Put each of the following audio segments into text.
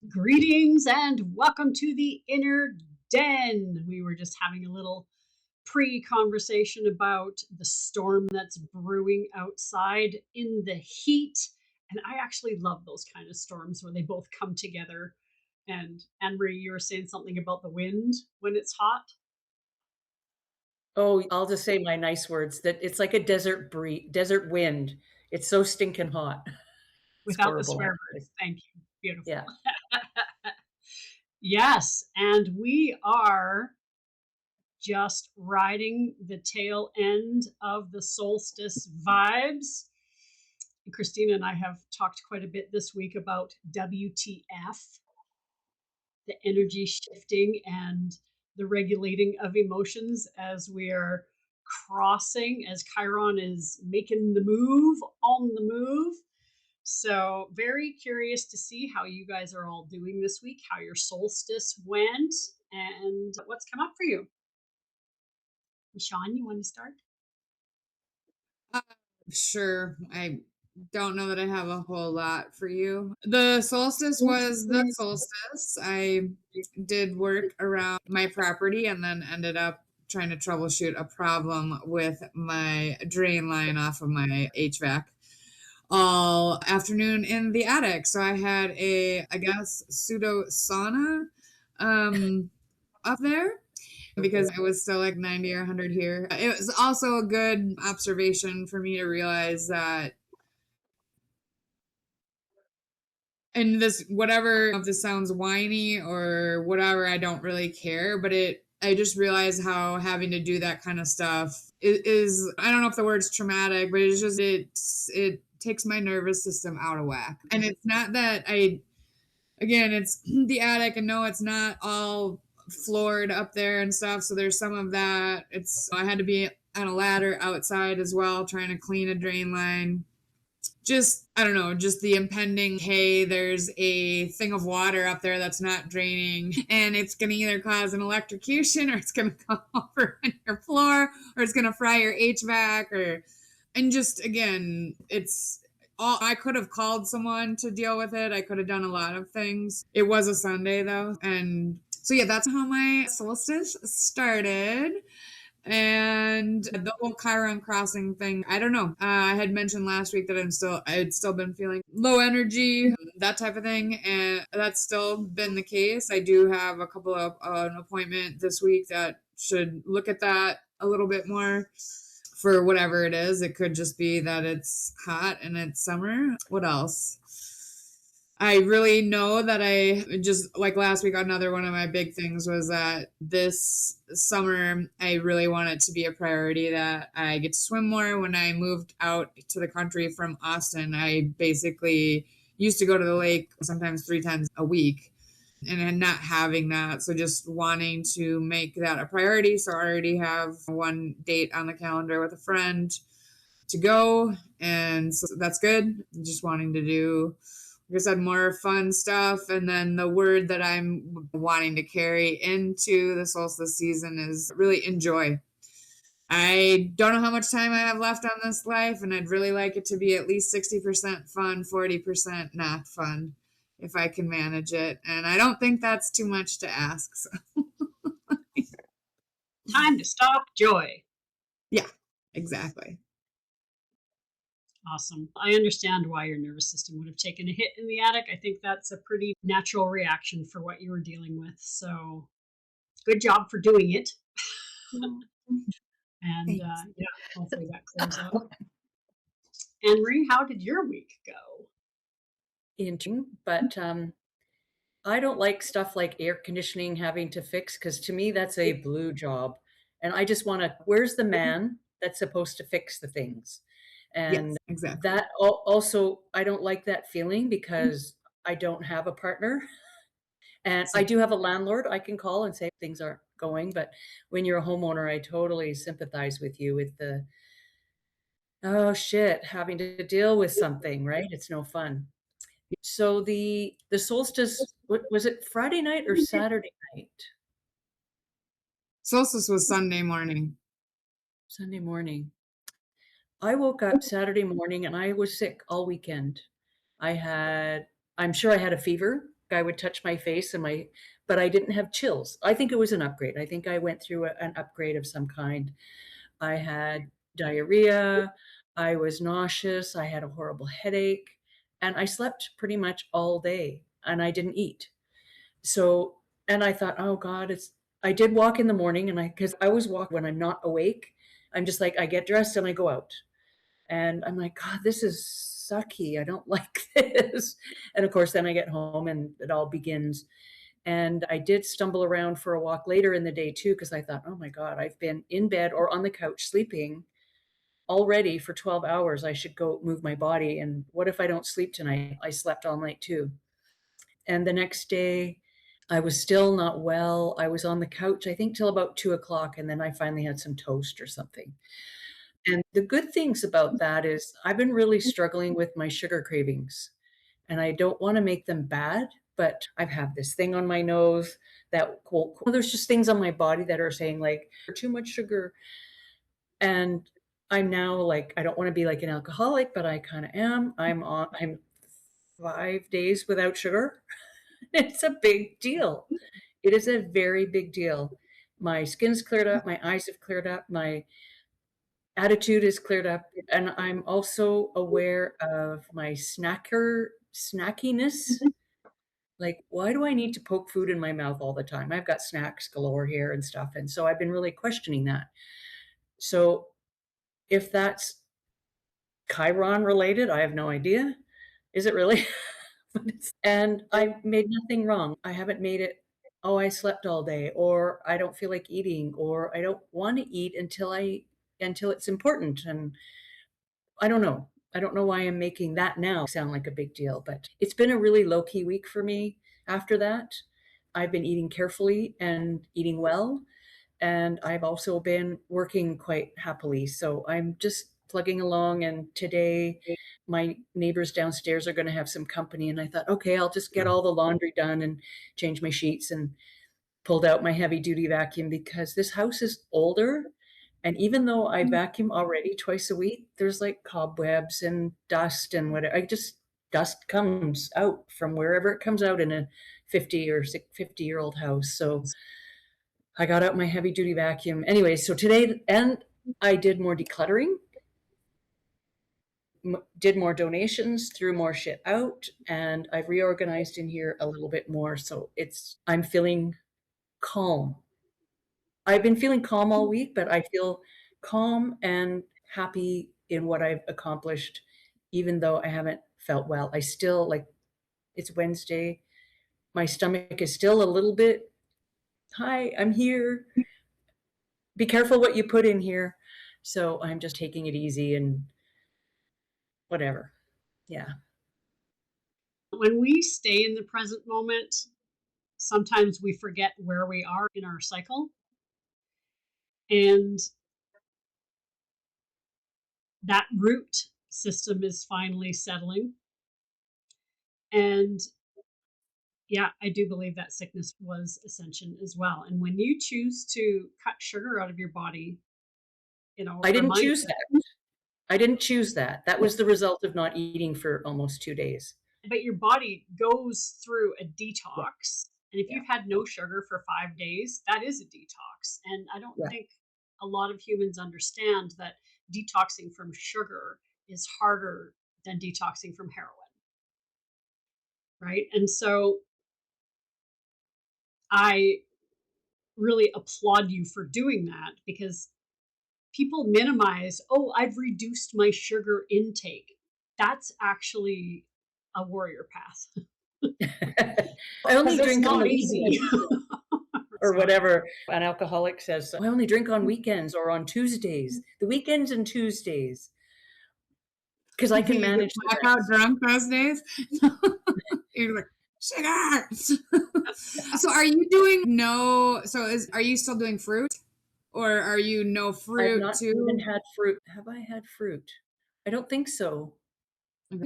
Greetings and welcome to the Inner Den. We were just having a little pre conversation about the storm that's brewing outside in the heat. And I actually love those kind of storms where they both come together. And Anne Marie, you were saying something about the wind when it's hot Oh, I'll just say my nice words that it's like a desert wind. It's so stinking hot. It's without the horrible, swear actually. words. Thank you. Beautiful. Yeah. Yes. And we are just riding the tail end of the solstice vibes. Christina and I have talked quite a bit this week about WTF, the energy shifting and the regulating of emotions as we are crossing, as Chiron is making the move on the move. So, very curious to see how you guys are all doing this week, how your solstice went, and what's come up for you. Sean, you want to start? Uh, sure. I don't know that I have a whole lot for you. The solstice was the solstice. I did work around my property and then ended up trying to troubleshoot a problem with my drain line off of my HVAC all afternoon in the attic. So I had I guess, pseudo sauna um, up there because it was still like 90 or 100 here. It was also a good observation for me to realize that, and this, whatever, if this sounds whiny or whatever, I don't really care, but I just realized how having to do that kind of stuff is, I don't know if the word's traumatic, but it takes my nervous system out of whack. And it's not that again, it's the attic, and no, it's not all floored up there and stuff. So there's some of that. I had to be on a ladder outside as well, trying to clean a drain line. Just, I don't know, just the impending, hey, there's a thing of water up there that's not draining, and it's going to either cause an electrocution or it's going to come over on your floor or it's going to fry your HVAC and just, again, I could have called someone to deal with it. I could have done a lot of things. It was a Sunday though. And so, yeah, that's how my solstice started. And the whole Chiron crossing thing, I don't know. I had mentioned last week that I had still been feeling low energy, that type of thing. And that's still been the case. I do have a couple of an appointment this week that should look at that a little bit more for whatever it is. It could just be that it's hot and it's summer. What else? I really know that I just, like last week, another one of my big things was that this summer, I really want it to be a priority that I get to swim more. When I moved out to the country from Austin, I basically used to go to the lake sometimes 3 times a week and not having that. So just wanting to make that a priority. So I already have one date on the calendar with a friend to go. And so that's good. Just wanting to do, like I said, more fun stuff. And then the word that I'm wanting to carry into the solstice season is really enjoy. I don't know how much time I have left on this life, and I'd really like it to be at least 60% fun, 40% not fun, if I can manage it. And I don't think that's too much to ask. So. Time to stalk joy. Yeah, exactly. Awesome. I understand why your nervous system would have taken a hit in the attic. I think that's a pretty natural reaction for what you were dealing with. So, good job for doing it. And Thanks. yeah, hopefully that clears up. Anne Marie, how did your week go? But I don't like stuff like air conditioning having to fix because to me that's a blue job. And I just want to, where's the man that's supposed to fix the things? And Yes, exactly. that also, I don't like that feeling because I don't have a partner. And I do have a landlord I can call and say things aren't going. But when you're a homeowner, I totally sympathize with you with the, oh shit, having to deal with something, right? It's no fun. So the solstice, what was it, Friday night or Saturday night? Solstice was Sunday morning. Sunday morning. I woke up Saturday morning and I was sick all weekend. I'm sure I had a fever guy would touch my face and but I didn't have chills. I think it was an upgrade. I think I went through an upgrade of some kind. I had diarrhea, I was nauseous, I had a horrible headache, and I slept pretty much all day and I didn't eat. So, and I thought, oh God, I did walk in the morning because I always walk when I'm not awake. I'm just like, I get dressed and I go out. And I'm like, God, this is sucky. I don't like this. And of course, then I get home and it all begins. And I did stumble around for a walk later in the day too, because I thought, oh my God, I've been in bed or on the couch sleeping already for 12 hours. I should go move my body. And what if I don't sleep tonight? I slept all night too. And the next day, I was still not well. I was on the couch, I think, till about 2 o'clock. And then I finally had some toast or something. And the good things about that is I've been really struggling with my sugar cravings. And I don't want to make them bad, but I have this thing on my nose that there's just things on my body that are saying like too much sugar. And I'm now like, I don't want to be like an alcoholic, but I kind of am. I'm 5 days without sugar. It's a big deal. It is a very big deal. My skin's cleared up, my eyes have cleared up, my attitude is cleared up, and I'm also aware of my snackiness. Like, why do I need to poke food in my mouth all the time? I've got snacks galore here and stuff, and so I've been really questioning that. So if that's Chiron related, I have no idea. Is it really? And I made nothing wrong. I haven't made it, oh, I slept all day, or I don't feel like eating, or I don't want to eat until it's important. And I don't know. I don't know why I'm making that now sound like a big deal, but it's been a really low key week for me after that. I've been eating carefully and eating well. And I've also been working quite happily. So I'm just plugging along. And today, my neighbors downstairs are going to have some company. And I thought, okay, I'll just get all the laundry done and change my sheets, and pulled out my heavy duty vacuum because this house is older. And even though I vacuum already twice a week, there's like cobwebs and dust and whatever. Dust comes out from wherever it comes out in a 50 or 50-year-old house. So I got out my heavy duty vacuum. Anyway, so today, and I did more decluttering, did more donations, threw more shit out, and I've reorganized in here a little bit more. So I'm feeling calm. I've been feeling calm all week, but I feel calm and happy in what I've accomplished, even though I haven't felt well. I still, like, it's Wednesday. My stomach is still a little bit, hi, I'm here. Be careful what you put in here. So I'm just taking it easy and whatever. Yeah. When we stay in the present moment, sometimes we forget where we are in our cycle. And that root system is finally settling. And yeah, I do believe that sickness was ascension as well. And when you choose to cut sugar out of your body, I didn't choose that. I didn't choose that. That was the result of not eating for almost 2 days. But your body goes through a detox. And if you've had no sugar for 5 days, that is a detox. And I don't think a lot of humans understand that detoxing from sugar is harder than detoxing from heroin. Right? And so I really applaud you for doing that, because people minimize, oh, I've reduced my sugar intake. That's actually a warrior path. I only drink on the easy. weekends or whatever an alcoholic says. I only drink on weekends or on Tuesdays. The weekends and Tuesdays. Because I can manage black out drunk those days. You're like, sugar. So are you doing are you still doing fruit? Or are you no fruit I've not too? even had fruit. Have I had fruit? I don't think so.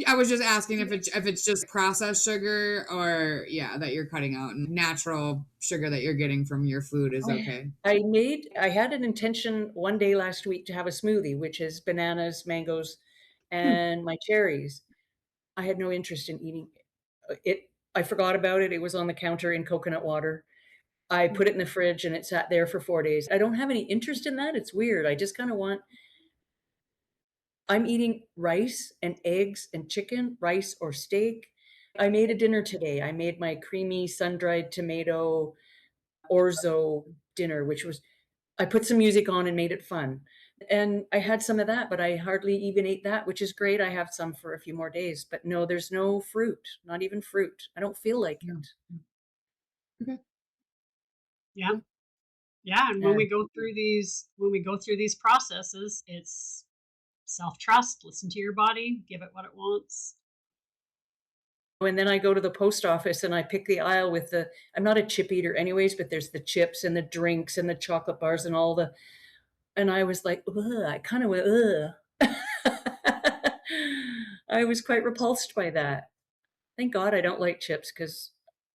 I was just asking if it's just processed sugar or that you're cutting out, and natural sugar that you're getting from your food is okay. I had an intention one day last week to have a smoothie, which is bananas, mangoes, and my cherries. I had no interest in eating it. I forgot about it. It was on the counter in coconut water. I put it in the fridge and it sat there for 4 days. I don't have any interest in that. It's weird. I just kinda want I'm eating rice and eggs and chicken, rice or steak. I made a dinner today. I made my creamy sun-dried tomato orzo dinner, which was I put some music on and made it fun. And I had some of that, but I hardly even ate that, which is great. I have some for a few more days, but no, there's no fruit, not even fruit. I don't feel like Yeah. it. Okay. Yeah. Yeah. And Yeah. when we go through these processes, it's self-trust, listen to your body, give it what it wants. And then I go to the post office and I pick the aisle with the I'm not a chip eater anyways, but there's the chips and the drinks and the chocolate bars and all the and I was like, ugh, I kind of went, ugh. I was quite repulsed by that. Thank God I don't like chips because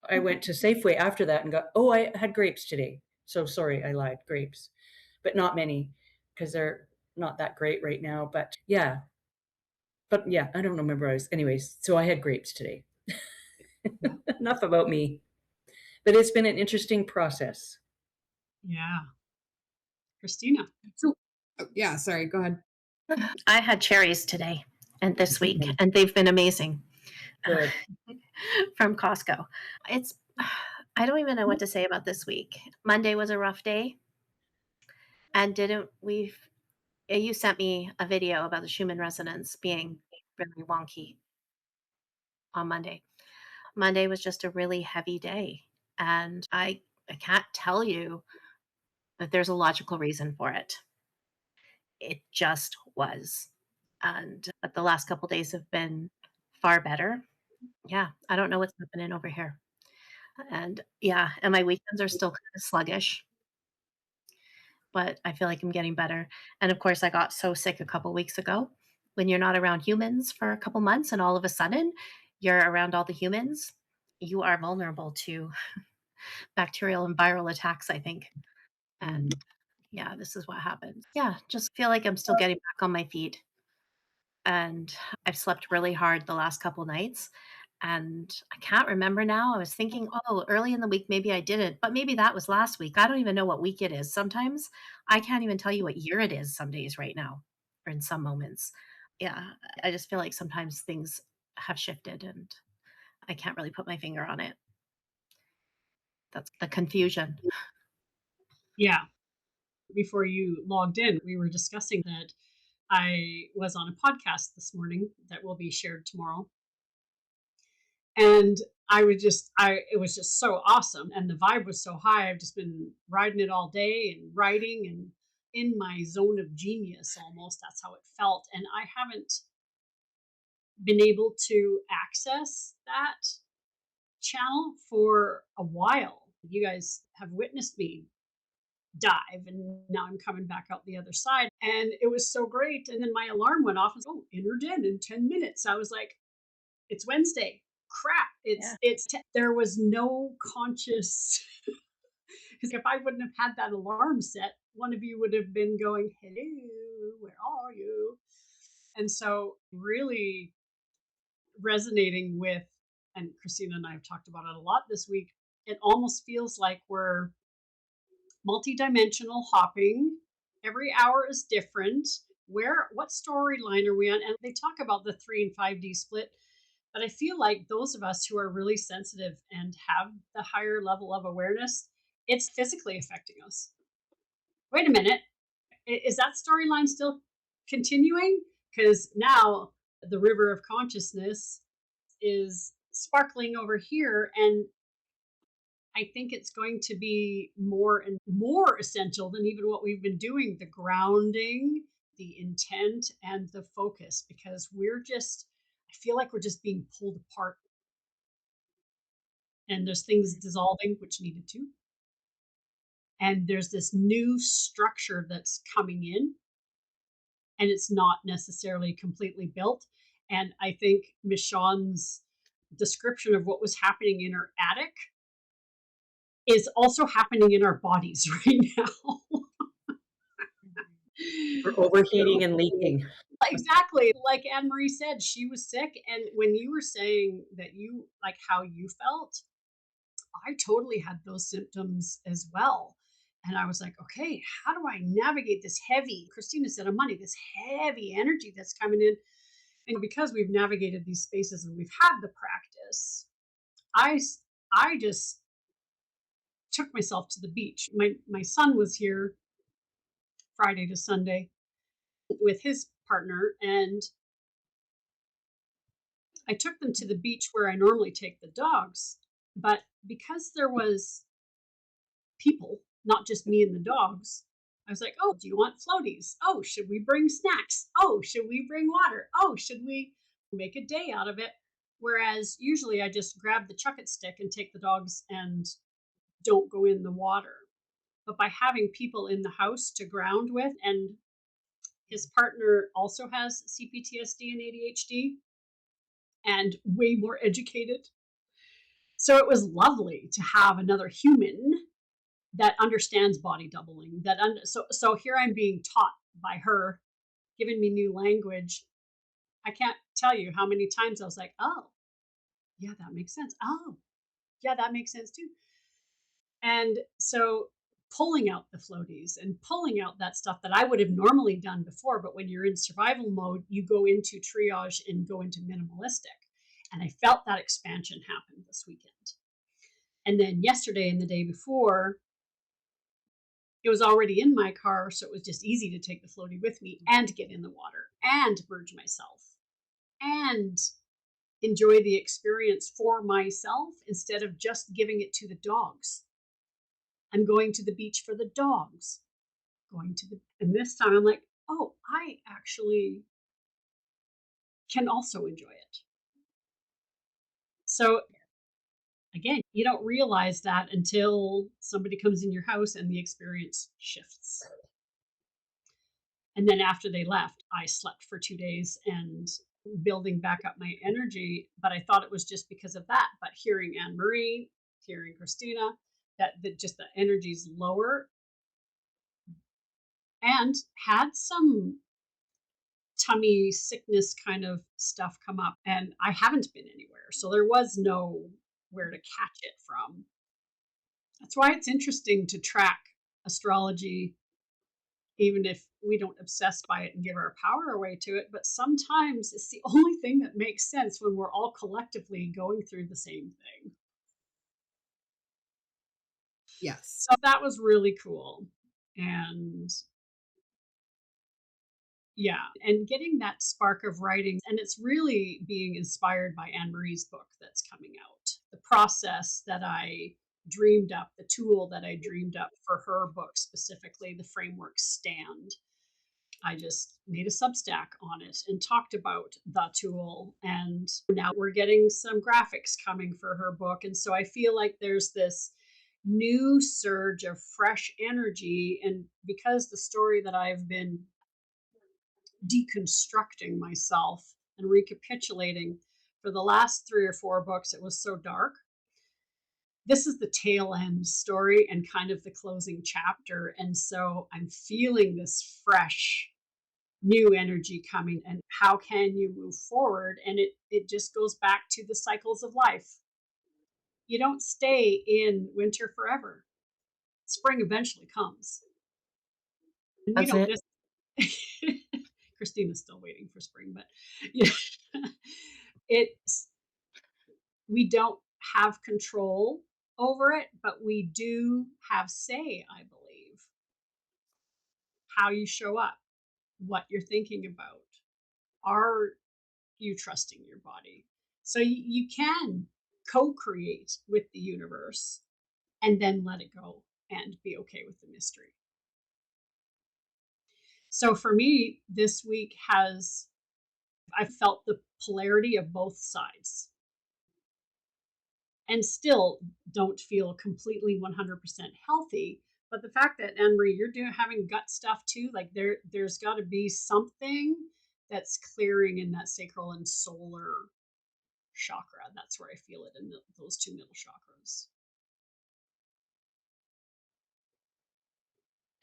I went to Safeway after that and got, oh, I had grapes today. So sorry, I lied, grapes, but not many because they're not that great right now. But yeah, I don't remember. Anyways, so I had grapes today. Enough about me. But it's been an interesting process. Yeah. Christina. So, oh, yeah, sorry, go ahead. I had cherries today and this week, and they've been amazing Good. from Costco. It's, I don't even know what to say about this week. Monday was a rough day. And you sent me a video about the Schumann resonance being really wonky on Monday. Monday was just a really heavy day. And I can't tell you that there's a logical reason for it. It just was. But the last couple days have been far better. Yeah, I don't know what's happening over here. And yeah, and my weekends are still kind of sluggish, but I feel like I'm getting better. And of course, I got so sick a couple weeks ago. When you're not around humans for a couple months and all of a sudden you're around all the humans, you are vulnerable to bacterial and viral attacks, I think. And yeah, this is what happens. Yeah, just feel like I'm still getting back on my feet. And I've slept really hard the last couple nights. And I can't remember now. I was thinking, oh, early in the week, maybe I didn't, but maybe that was last week. I don't even know what week it is. Sometimes I can't even tell you what year it is some days right now, or in some moments. Yeah, I just feel like sometimes things have shifted and I can't really put my finger on it. That's the confusion. Yeah. Before you logged in, we were discussing that I was on a podcast this morning that will be shared tomorrow. And it was just so awesome. And the vibe was so high. I've just been riding it all day and writing and in my zone of genius almost. That's how it felt. And I haven't been able to access that channel for a while. You guys have witnessed me dive and now I'm coming back out the other side and it was so great. And then my alarm went off and oh, entered in 10 minutes. I was like, it's Wednesday. Crap. There was no conscious because if I wouldn't have had that alarm set, one of you would have been going, hello, where are you? And so really resonating with, and Christina and I have talked about it a lot this week, it almost feels like we're multidimensional hopping. Every hour is different. What storyline are we on? And they talk about the 3 and 5D split, but I feel like those of us who are really sensitive and have the higher level of awareness, it's physically affecting us. Wait a minute, is that storyline still continuing? Because now the river of consciousness is sparkling over here and I think it's going to be more and more essential than even what we've been doing, the grounding, the intent, and the focus, because I feel like we're just being pulled apart. And there's things dissolving, which needed to. And there's this new structure that's coming in, and it's not necessarily completely built. And I think Michonne's description of what was happening in her attic is also happening in our bodies right now. For So, overheating and leaking. exactly. Like Anne Marie said, she was sick. And when you were saying that you like how you felt, I totally had those symptoms as well. And I was like, okay, how do I navigate this heavy, Christina said on Monday, this heavy energy that's coming in? And because we've navigated these spaces and we've had the practice, I just took myself to the beach. My son was here Friday to Sunday with his partner, and I took them to the beach where I normally take the dogs. But because there was people, not just me and the dogs, I was like, oh, do you want floaties? Oh, should we bring snacks? Oh, should we bring water? Oh, should we make a day out of it? Whereas usually I just grab the chuck it stick and take the dogs and don't go in the water. But by having people in the house to ground with, and his partner also has CPTSD and ADHD and way more educated. So it was lovely to have another human that understands body doubling. So here I'm being taught by her, giving me new language. I can't tell you how many times I was like, oh, yeah, that makes sense. Oh, yeah, that makes sense too. And so pulling out the floaties and pulling out that stuff that I would have normally done before. But when you're in survival mode, you go into triage and go into minimalistic. And I felt that expansion happen this weekend. And then yesterday and the day before, it was already in my car. So it was just easy to take the floaty with me and get in the water and merge myself and enjoy the experience for myself instead of just giving it to the dogs. I'm going to the beach for the dogs. And this time I'm like, oh, I actually can also enjoy it. So again, you don't realize that until somebody comes in your house and the experience shifts. And then after they left, I slept for 2 days and building back up my energy. But I thought it was just because of that. But hearing Anne Marie, hearing Christina, that just the energy's lower, and had some tummy sickness kind of stuff come up, and I haven't been anywhere. So there was no where to catch it from. That's why it's interesting to track astrology, even if we don't obsess by it and give our power away to it. But sometimes it's the only thing that makes sense when we're all collectively going through the same thing. Yes. So that was really cool. And yeah, and getting that spark of writing, and it's really being inspired by Anne Marie's book that's coming out. The process that I dreamed up, the tool that I dreamed up for her book specifically, the framework stand. I just made a Substack on it and talked about the tool. And now we're getting some graphics coming for her book. And so I feel like there's this new surge of fresh energy. And because the story that I've been deconstructing myself and recapitulating for the last 3 or 4 books, it was so dark. This is the tail end story and kind of the closing chapter. And so I'm feeling this fresh new energy coming, and how can you move forward? And it just goes back to the cycles of life. You don't stay in winter forever. Spring eventually comes. And we That's don't it. Christina's still waiting for spring, but yeah, it's we don't have control over it, but we do have say, I believe, how you show up, what you're thinking about. Are you trusting your body? So you can co-create with the universe and then let it go and be okay with the mystery. So for me, this week I felt the polarity of both sides and still don't feel completely 100% healthy. But the fact that, Anne Marie, you're having gut stuff too, like there's got to be something that's clearing in that sacral and solar chakra. That's where I feel it in those two middle chakras.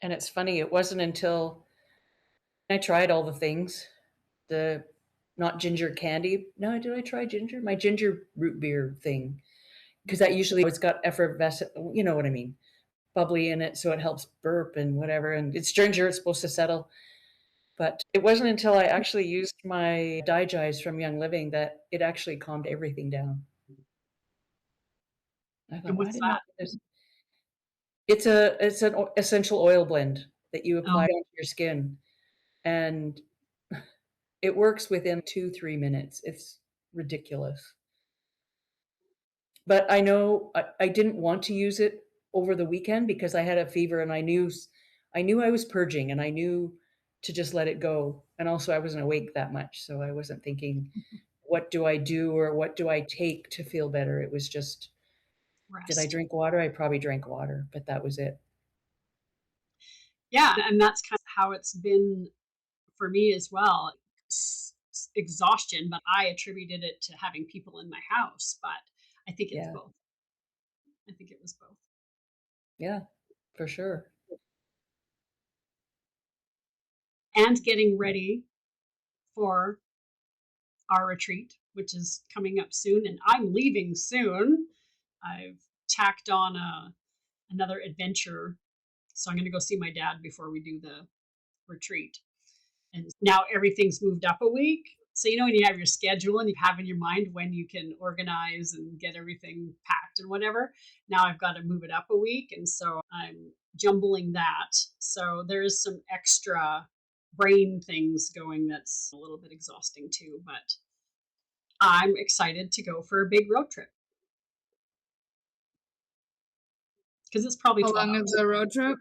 And it's funny, it wasn't until I tried all the things. The not ginger candy. No, did I try ginger? My ginger root beer thing. Because that usually it's got effervescent, you know what I mean, bubbly in it, so it helps burp and whatever. And it's ginger, it's supposed to settle. But it wasn't until I actually used my digize from Young Living that it actually calmed everything down. I thought, And why what's didn't I that? do this? It's an essential oil blend that you apply Oh, onto your skin, and it works within 2-3 minutes. It's ridiculous. But I know I didn't want to use it over the weekend because I had a fever and I knew I was purging and I knew to just let it go. And also I wasn't awake that much, so I wasn't thinking, what do I do or what do I take to feel better? It was just, did I rest. drink water? I probably drank water, but that was it. Yeah, and that's kind of how it's been for me as well. Exhaustion, but I attributed it to having people in my house, but I think it's Yeah. both. I think it was both. Yeah, for sure. And getting ready for our retreat, which is coming up soon, and I'm leaving soon. I've tacked on another adventure, so I'm going to go see my dad before we do the retreat. And now everything's moved up a week. So, you know, when you have your schedule and you have in your mind when you can organize and get everything packed and whatever, now I've got to move it up a week. And so I'm jumbling that. So there's some extra brain things going that's a little bit exhausting too. But I'm excited to go for a big road trip because it's probably How 12 long is hours. the road trip?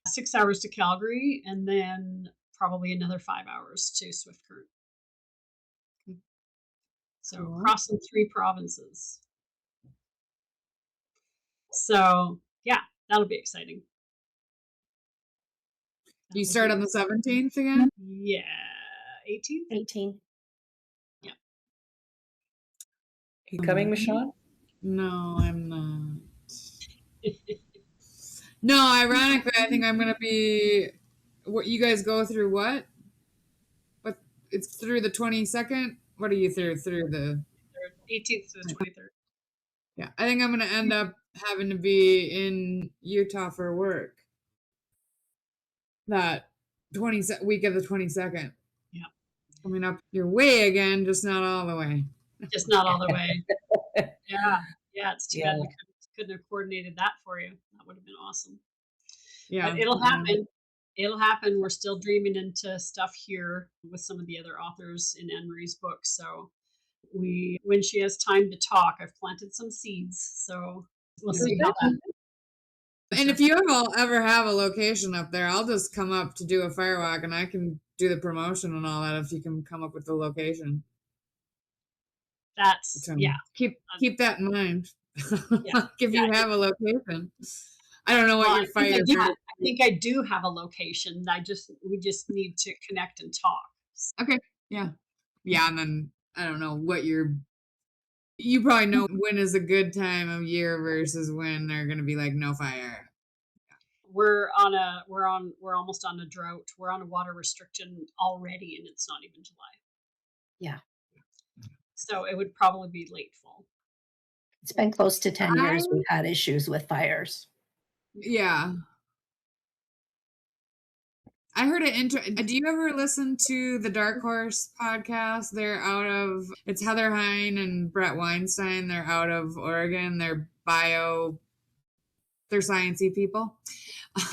6 hours to Calgary and then probably another 5 hours to Swift Current. So Cool. crossing 3 provinces. So yeah, that'll be exciting. You start on the 17th again? Yeah, 18th. 18. Yeah. You coming, Michonne? No, I'm not. No, ironically, I think I'm gonna be. What you guys go through? What? But it's through the 22nd. What are you through? Through the 18th to the 23rd. Yeah, I think I'm gonna end up having to be in Utah for work. That week of the 22nd. Yeah. Coming up your way again, just not all the way. Just not all the way. Yeah. Yeah, it's too bad Yeah. we couldn't have coordinated that for you. That would have been awesome. Yeah, But it'll happen. It'll happen. We're still dreaming into stuff here with some of the other authors in Anne Marie's book. So when she has time to talk, I've planted some seeds. So we'll see how that. And if you ever have a location up there, I'll just come up to do a firewalk, and I can do the promotion and all that if you can come up with the location. That's So yeah. keep that in mind. Yeah. If you have a location, I don't know what Well, your fire. I think I do have a location. We just need to connect and talk. Okay. Yeah. Yeah. And then I don't know what you probably know when is a good time of year versus when they're going to be like no fire. We're almost on a drought. We're on a water restriction already, and it's not even July. Yeah. So it would probably be late fall. It's been close to 10 years we've had issues with fires. Yeah. I heard it. Do you ever listen to the Dark Horse podcast? It's Heather Hine and Brett Weinstein. They're out of Oregon. They're sciencey people.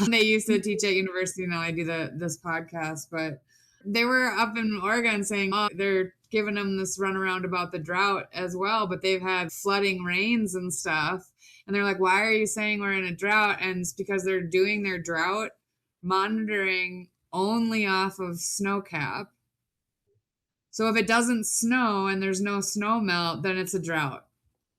They used to teach at university. Now I do this podcast, but they were up in Oregon saying, they're giving them this runaround about the drought as well, but they've had flooding rains and stuff. And they're like, why are you saying we're in a drought? And it's because they're doing their drought monitoring only off of snow cap. So if it doesn't snow and there's no snow melt, then it's a drought,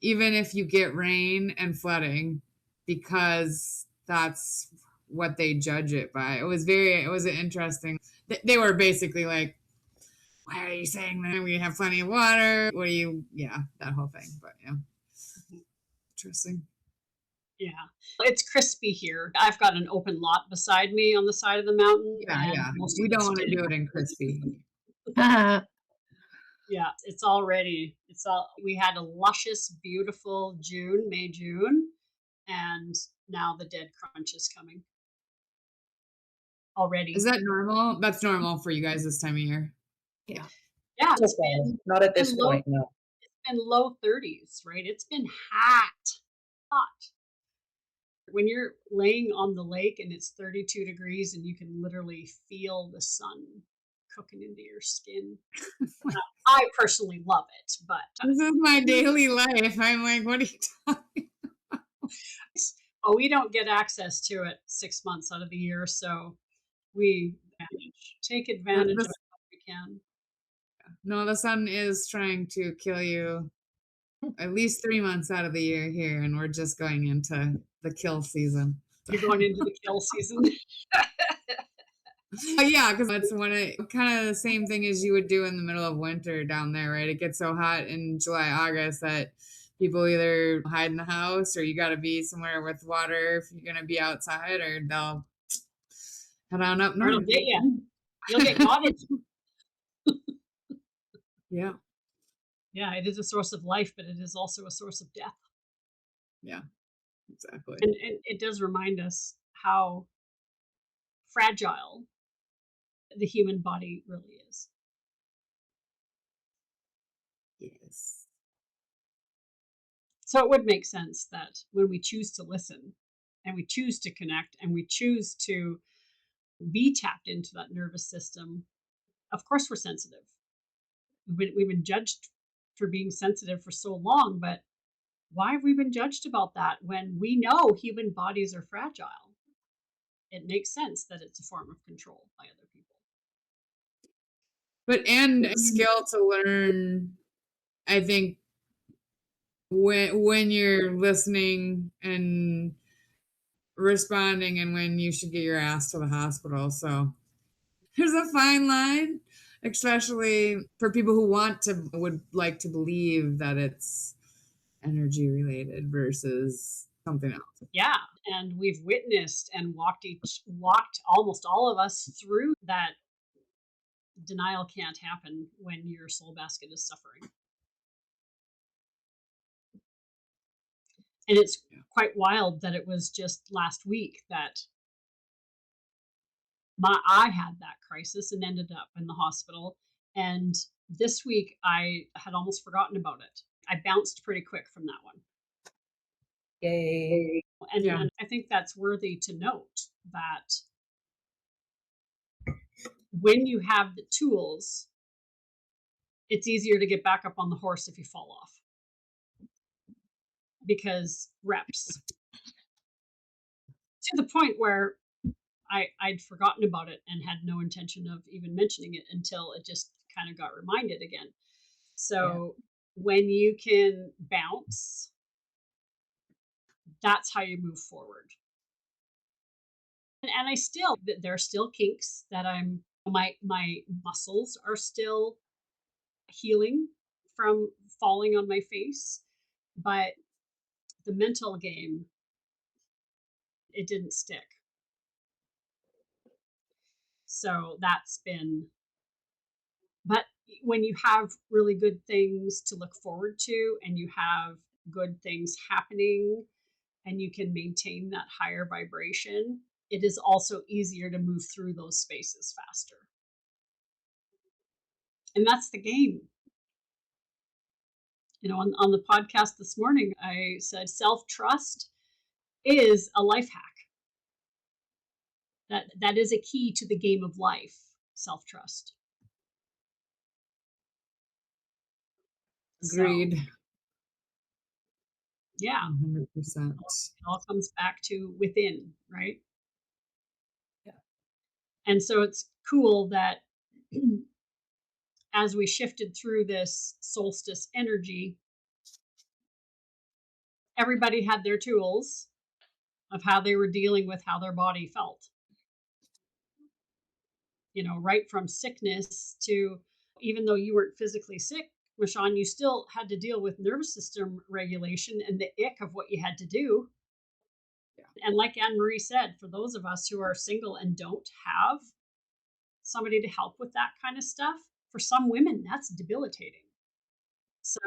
even if you get rain and flooding, because that's what they judge it by. It was interesting. They were basically like, why are you saying that? We have plenty of water. That whole thing. But yeah, interesting. Yeah. It's crispy here. I've got an open lot beside me on the side of the mountain, Yeah, and yeah. most of We don't it's want to been, do it in crispy. yeah, it's already, we had a luscious, beautiful June, May, June, and now the dead crunch is coming Is already. that normal? That's normal for you guys this time of year. Yeah. Yeah, So far, not at this been low, point, no. been low 30s, right? It's been hot. When you're laying on the lake and it's 32 degrees and you can literally feel the sun cooking into your skin. I personally love it, but This is my daily life. I'm like, what are you talking? well, we don't get access to it 6 months out of the year, so we take advantage of The, it when we can. no, the sun is trying to kill you at least 3 months out of the year here, and we're just going into the kill season. You're going into the kill season. Yeah, because that's when it kind of the same thing as you would do in the middle of winter down there, right? It gets so hot in July, August that people either hide in the house or you got to be somewhere with water if you're going to be outside, or they'll head on up Or it'll north. get you. You'll get cottage. Yeah, Yeah, it is a source of life, but it is also a source of death. yeah, exactly. And it does remind us how fragile the human body really is. Yes. So it would make sense that when we choose to listen and we choose to connect and we choose to be tapped into that nervous system, of course we're sensitive. We've been judged for being sensitive for so long, but why have we been judged about that when we know human bodies are fragile? It makes sense that it's a form of control by other people. But and a skill to learn, I think, when you're listening and responding and when you should get your ass to the hospital. So there's a fine line, especially for people who would like to believe that it's energy related versus something else. Yeah, and we've witnessed and walked almost all of us through that. Denial can't happen when your soul basket is suffering. And it's quite wild that it was just last week that I had that crisis and ended up in the hospital. And this week I had almost forgotten about it. I bounced pretty quick from that one. Yay. Yeah. And I think that's worthy to note that when you have the tools, it's easier to get back up on the horse if you fall off. Because reps. To the point where I'd forgotten about it and had no intention of even mentioning it until it just kind of got reminded again. So when you can bounce, that's how you move forward. And I still, there are still kinks that my muscles are still healing from falling on my face, but the mental game, it didn't stick. So that's been, but when you have really good things to look forward to and you have good things happening and you can maintain that higher vibration, it is also easier to move through those spaces faster. And that's the game. You know, on the podcast this morning, I said self-trust is a life hack. That is a key to the game of life, self-trust. Agreed. So, yeah, 100%. it all comes back to within, right? Yeah. And so it's cool that as we shifted through this solstice energy, everybody had their tools of how they were dealing with how their body felt. You know, right from sickness to, even though you weren't physically sick, Michonne, you still had to deal with nervous system regulation and the ick of what you had to do. And like Anne Marie said, for those of us who are single and don't have somebody to help with that kind of stuff, for some women, that's debilitating. So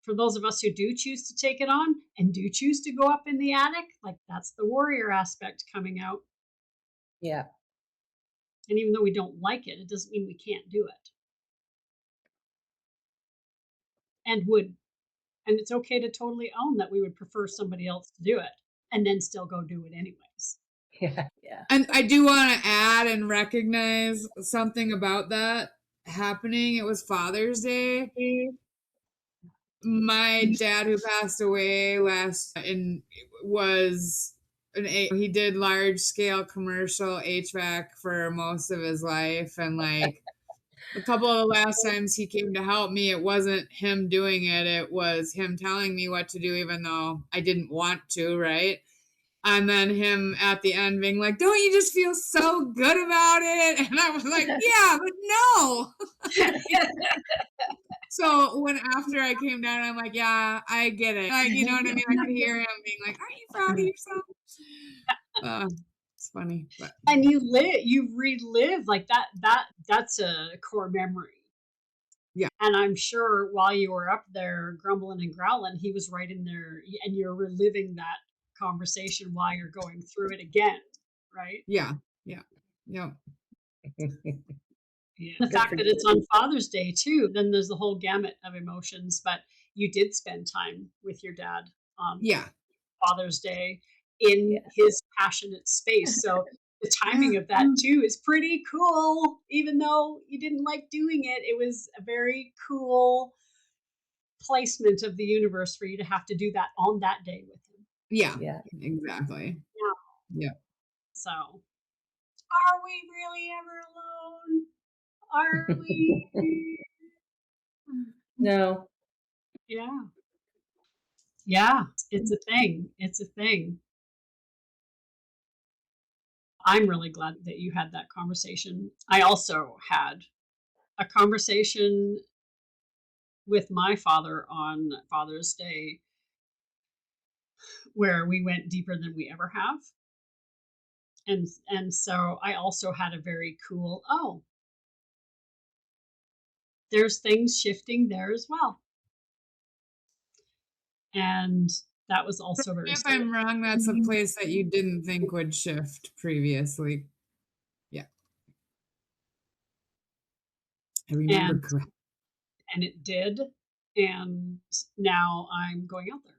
for those of us who do choose to take it on and do choose to go up in the attic, like that's the warrior aspect coming out. Yeah. And even though we don't like it, it doesn't mean we can't do it. And it's okay to totally own that we would prefer somebody else to do it and then still go do it anyways. Yeah. Yeah. And I do want to add and recognize something about that happening. It was Father's Day. My dad, who passed away he did large scale commercial HVAC for most of his life, and like a couple of the last times he came to help me, it wasn't him doing it, it was him telling me what to do even though I didn't want to, right? And then him at the end being like, don't you just feel so good about it? And I was like, yeah, but no. So when after I came down, I'm like, yeah, I get it. Like, you know what I mean? I could hear him being like, aren't you proud of yourself? It's funny, but And you relive like that's a core memory. Yeah. And I'm sure while you were up there grumbling and growling, he was right in there and you're reliving that conversation while you're going through it again, right? yeah. Yeah. Yeah. The fact that it's on Father's Day too, then there's the whole gamut of emotions. But you did spend time with your dad on Yeah. Father's Day in his passionate space. So the timing of that too is pretty cool. Even though you didn't like doing it, it was a very cool placement of the universe for you to have to do that on that day with him. Yeah. Yeah. Exactly. Yeah. So, are we really ever alone? Are we? No. Yeah. Yeah, it's a thing. It's a thing. I'm really glad that you had that conversation. I also had a conversation with my father on Father's Day where we went deeper than we ever have. And so I also had a very cool, oh, there's things shifting there as well. And that was also very If I'm wrong, that's a place that you didn't think would shift previously. Yeah. I remember correct. And it did. And now I'm going out there.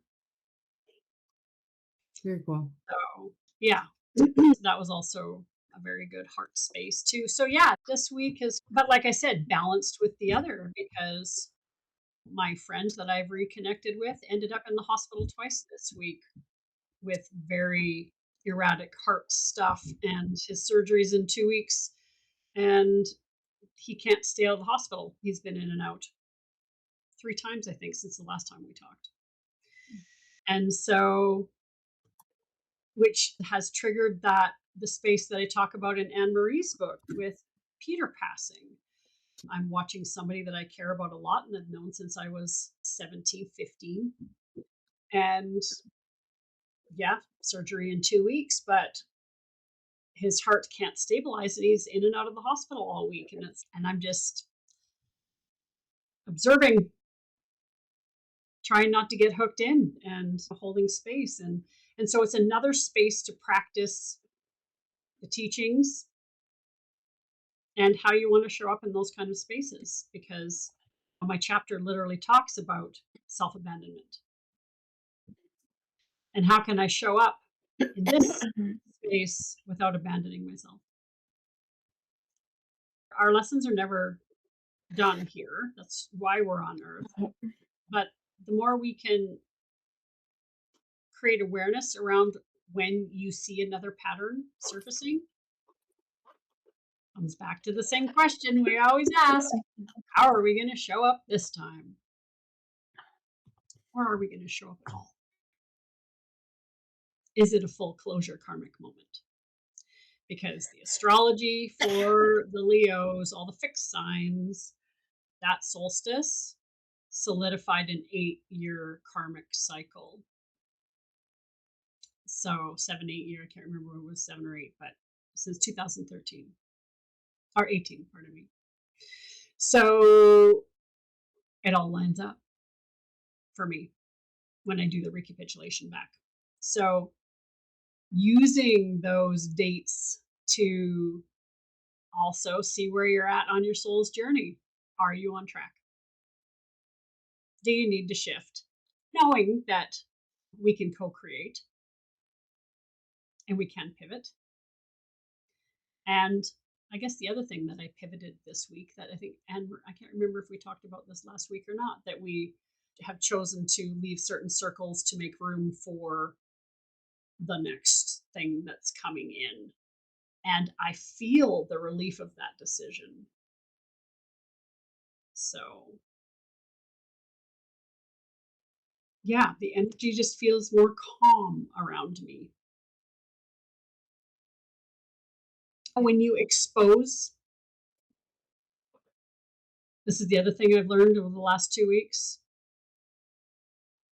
Very cool. So yeah, that was also a very good heart space too. So yeah, this week is, but like I said, balanced with the other because my friend that I've reconnected with ended up in the hospital twice this week with very erratic heart stuff, and his surgery's in 2 weeks, and he can't stay out of the hospital. He's been in and out 3 times, I think, since the last time we talked. And so, which has triggered the space that I talk about in Anne Marie's book with Peter passing. I'm watching somebody that I care about a lot and have known since I was 17, 15. And yeah, surgery in 2 weeks, but his heart can't stabilize and he's in and out of the hospital all week. And I'm just observing, trying not to get hooked in and holding space. And so it's another space to practice the teachings and how you want to show up in those kind of spaces, because my chapter literally talks about self-abandonment and how can I show up in this space without abandoning myself. Our lessons are never done here. That's why we're on earth. But the more we can create awareness around when you see another pattern surfacing, comes back to the same question we always ask: how are we going to show up this time? Or are we going to show up at all? Is it a full closure karmic moment? Because the astrology for the Leos, all the fixed signs, that solstice solidified an 8-year karmic cycle. So 7, 8 years, I can't remember when it was 7 or 8, but since 2013 or 18, pardon me. So it all lines up for me when I do the recapitulation back. So using those dates to also see where you're at on your soul's journey. Are you on track? Do you need to shift? Knowing that we can co-create and we can pivot. And I guess the other thing that I pivoted this week that I think, and I can't remember if we talked about this last week or not, that we have chosen to leave certain circles to make room for the next thing that's coming in. And I feel the relief of that decision. So, yeah, the energy just feels more calm around me. When you expose, this is the other thing I've learned over the last 2 weeks.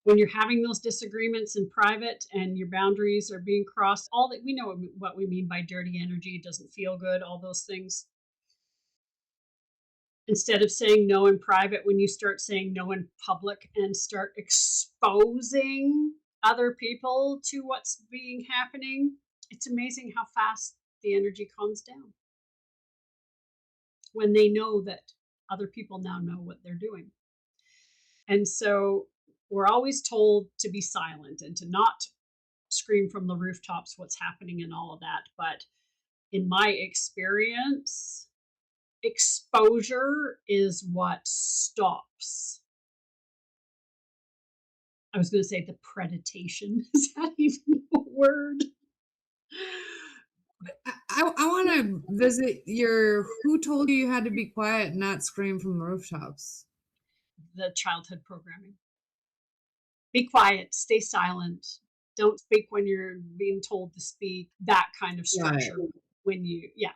When you're having those disagreements in private and your boundaries are being crossed, all that we know what we mean by dirty energy, doesn't feel good, all those things. Instead of saying no in private, when you start saying no in public and start exposing other people to what's being happening, it's amazing how fast the energy calms down when they know that other people now know what they're doing. And so we're always told to be silent and to not scream from the rooftops what's happening and all of that. But in my experience, exposure is what stops. I was going to say the predation. Is that even a word? I want to visit who told you had to be quiet and not scream from the rooftops? The childhood programming. Be quiet, stay silent, don't speak when you're being told to speak, that kind of structure.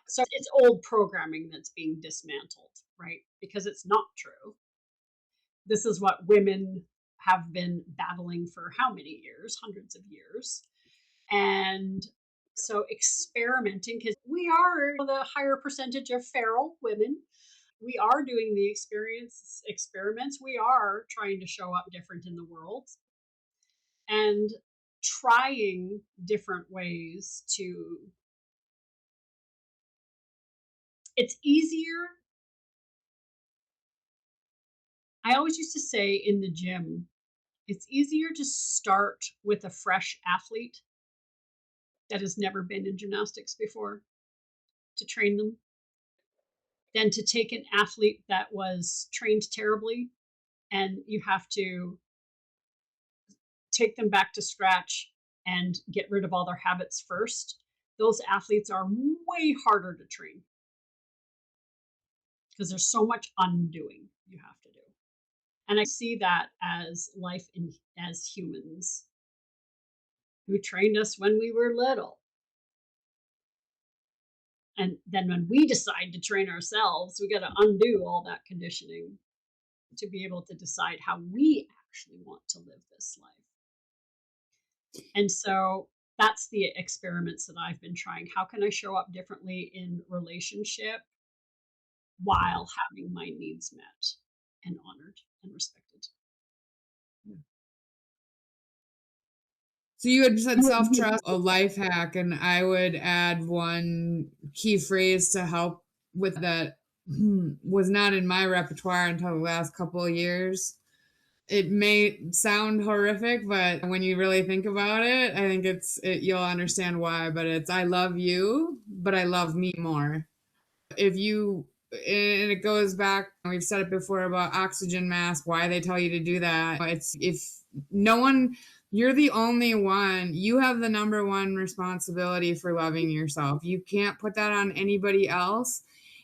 So it's old programming that's being dismantled, right? Because it's not true. This is what women have been battling for how many years? Hundreds of years. And so experimenting, because we are the higher percentage of feral women. We are doing the experiments. We are trying to show up different in the world and trying different ways to. It's easier. I always used to say in the gym, it's easier to start with a fresh athlete that has never been in gymnastics before to train them than to take an athlete that was trained terribly and you have to take them back to scratch and get rid of all their habits first. Those athletes are way harder to train because there's so much undoing you have to do. And I see that as life as humans who trained us when we were little. And then when we decide to train ourselves, we got to undo all that conditioning to be able to decide how we actually want to live this life. And so that's the experiments that I've been trying. How can I show up differently in relationship while having my needs met and honored and respected? So you had said self-trust, a life hack, and I would add one key phrase to help with that was not in my repertoire until the last couple of years. It may sound horrific, but when you really think about it, I think you'll understand why, but it's I love you, but I love me more. And it goes back, we've said it before about oxygen mask, why they tell you to do that. It's if no one, you're the only one, you have the number one responsibility for loving yourself. You can't put that on anybody else.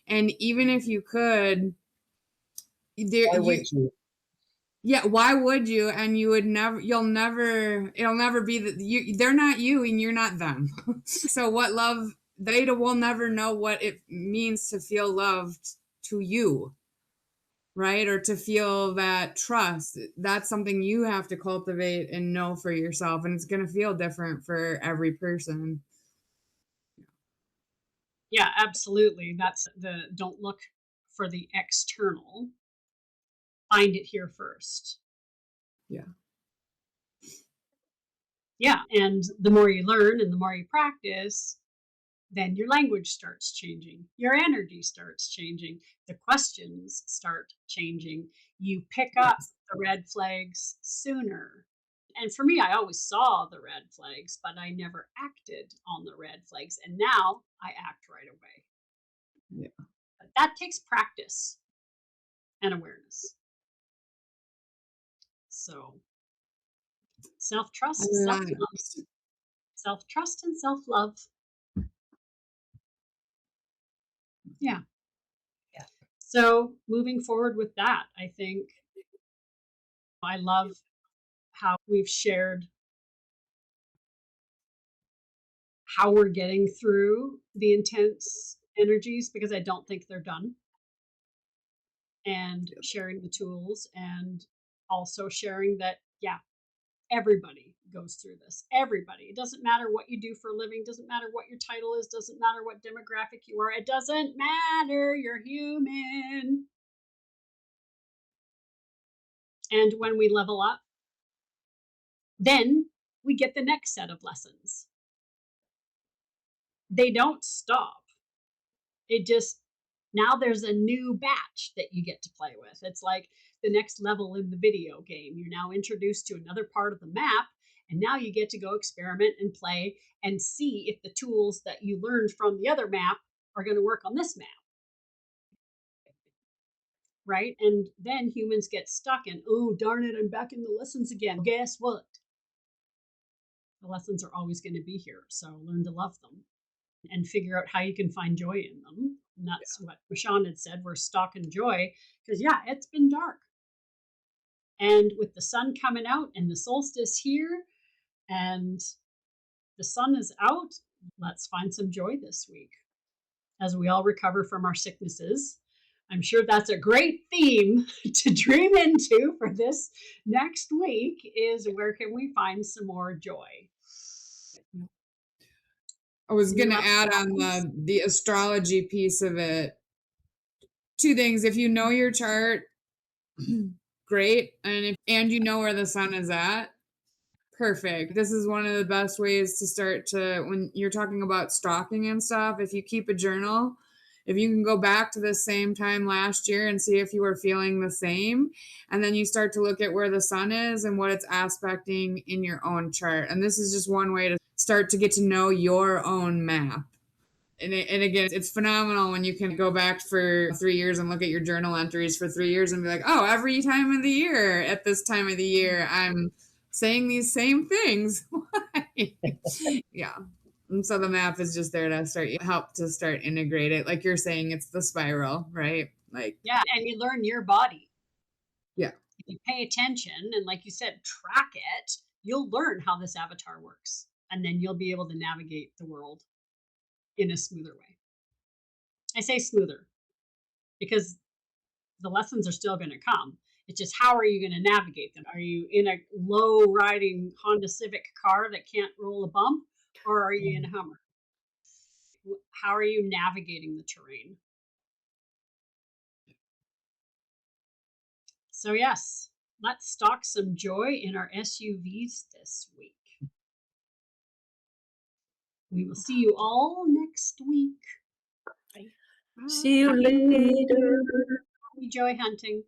And even if you could, Why would you? Yeah, why would you? And it'll never be they're not you and you're not them. So what love, they will never know what it means to feel loved to you. right? Or to feel that trust. That's something you have to cultivate and know for yourself. And it's going to feel different for every person. Yeah, absolutely. That's don't look for the external. Find it here first. Yeah. Yeah. And the more you learn and the more you practice, then your language starts changing. Your energy starts changing. The questions start changing. You pick up the red flags sooner. And for me, I always saw the red flags, but I never acted on the red flags. And now I act right away. Yeah. But that takes practice and awareness. So self-trust, self-love, self-trust and self-love. Yeah. Yeah. So moving forward with that, I think I love how we've shared how we're getting through the intense energies, because I don't think they're done, and sharing the tools, and also sharing that, yeah, everybody goes through this. Everybody. It doesn't matter what you do for a living, doesn't matter what your title is, doesn't matter what demographic you are. It doesn't matter. You're human. And when we level up, then we get the next set of lessons. They don't stop. It just, now there's a new batch that you get to play with. It's like the next level in the video game. You're now introduced to another part of the map, and now you get to go experiment and play and see if the tools that you learned from the other map are going to work on this map. Right? And then humans get stuck in, oh, darn it, I'm back in the lessons again. Guess what? The lessons are always going to be here. So learn to love them and figure out how you can find joy in them. And that's what Rashawn had said. We're stuck in joy because, yeah, it's been dark. And with the sun coming out and the solstice here and the sun is out, let's find some joy this week as we all recover from our sicknesses. I'm sure that's a great theme to dream into for this next week, is where can we find some more joy? I was going to add on the astrology piece of it. Two things. If you know your chart, great. And you know where the sun is at, perfect. This is one of the best ways to start to, when you're talking about stalking and stuff, if you keep a journal, if you can go back to the same time last year and see if you were feeling the same, and then you start to look at where the sun is and what it's aspecting in your own chart. And this is just one way to start to get to know your own map. And again, it's phenomenal when you can go back for 3 years and look at your journal entries for 3 years and be like, oh, every time of the year at this time of the year, I'm saying these same things. Yeah. And so the map is just there to help to start integrate it. Like you're saying, it's the spiral, right? Like, yeah. And you learn your body. Yeah. If you pay attention and, like you said, track it, you'll learn how this avatar works. And then you'll be able to navigate the world in a smoother way. I say smoother because the lessons are still going to come. It's just, how are you going to navigate them? Are you in a low riding Honda Civic car that can't roll a bump, or are you in a Hummer? How are you navigating the terrain? So yes, let's stock some joy in our SUVs this week. We will see you all next week. See you later. Happy joy hunting.